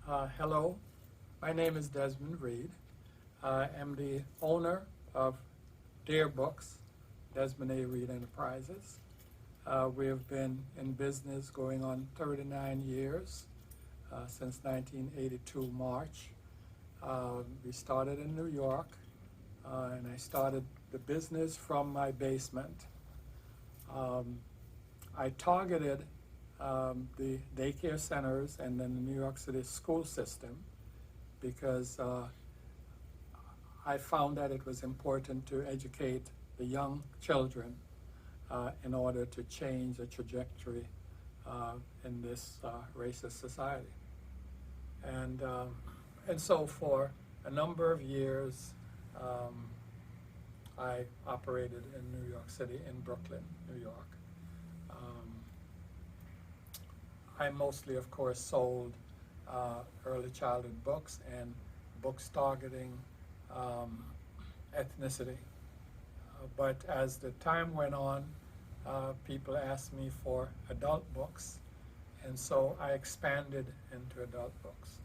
Hello, my name is Desmond Reed. I am the owner of Deer Books, Desmond A. Reed Enterprises. We have been in business going on 39 years, since 1982 March. We started in New York, and I started the business from my basement. I targeted the daycare centers and then the New York City school system because I found that it was important to educate the young children in order to change the trajectory in this racist society. And so for a number of years, I operated in New York City, in Brooklyn, New York. I mostly, of course, sold early childhood books and books targeting ethnicity. But as the time went on, people asked me for adult books, and so I expanded into adult books.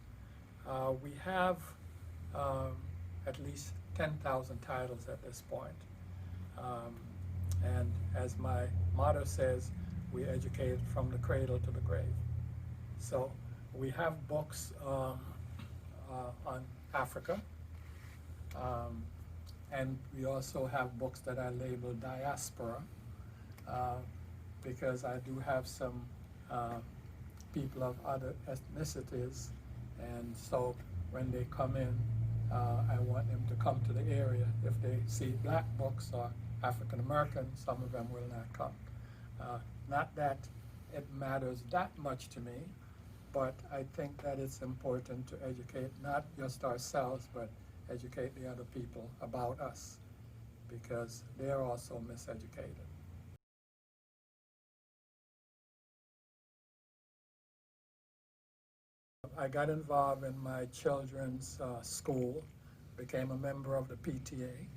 We have at least 10,000 titles at this point. And as my motto says, we educate from the cradle to the grave. So we have books on Africa, and we also have books that I label diaspora, because I do have some people of other ethnicities, and so when they come in, I want them to come to the area. If they see black books or African American, some of them will not come. Not that it matters that much to me, but I think that it's important to educate not just ourselves, but educate the other people about us, because they are also miseducated. I got involved in my children's school, became a member of the PTA,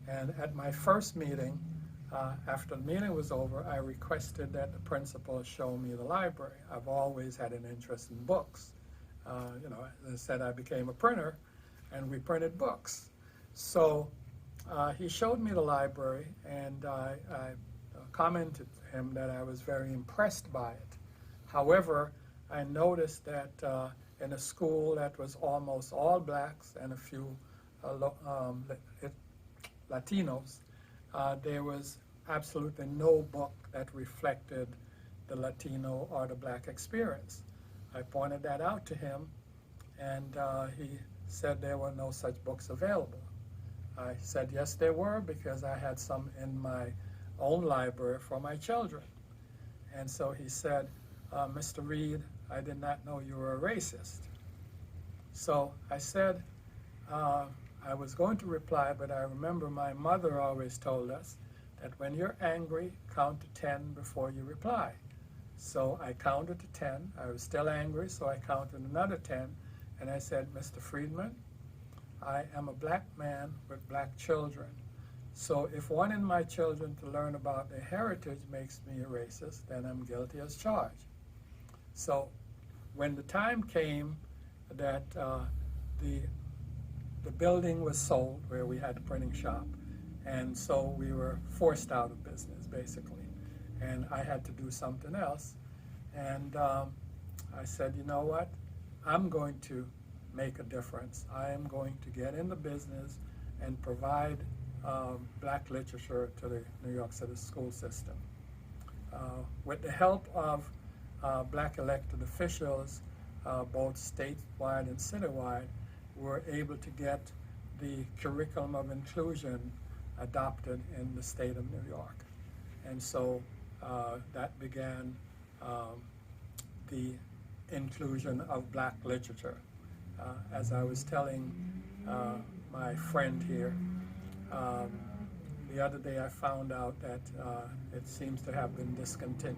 and at my first meeting, after the meeting was over, I requested that the principal show me the library. I've always had an interest in books. As I said, I became a printer, and we printed books. So he showed me the library, and I commented to him that I was very impressed by it. However, I noticed that in a school that was almost all blacks and a few Latinos, there was absolutely no book that reflected the Latino or the black experience. I pointed that out to him, and he said there were no such books available. I said yes, there were, because I had some in my own library for my children. And so he said, Mr. Reed, I did not know you were a racist. So I said, I was going to reply, but I remember my mother always told us that when you're angry, count to 10 before you reply. So I counted to 10. I was still angry, so I counted another 10, and I said, Mr. Friedman, I am a black man with black children. So if wanting my children to learn about their heritage makes me a racist, then I'm guilty as charged. So when the time came that the building was sold where we had the printing shop, and so we were forced out of business, basically. And I had to do something else. And I said, you know what? I'm going to make a difference. I am going to get in the business and provide black literature to the New York City school system. With the help of black elected officials, both statewide and citywide, were able to get the curriculum of inclusion adopted in the state of New York. And so that began the inclusion of black literature. As I was telling my friend here, the other day I found out that it seems to have been discontinued.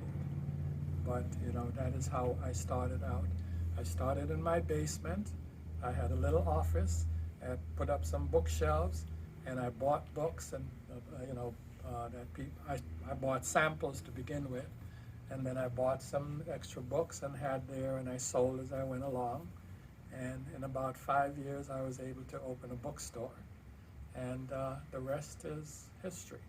But that is how I started out. I started in my basement. I had a little office. I put up some bookshelves, and I bought books, and I bought samples to begin with, and then I bought some extra books and had there, and I sold as I went along. And in about 5 years, I was able to open a bookstore. And the rest is history.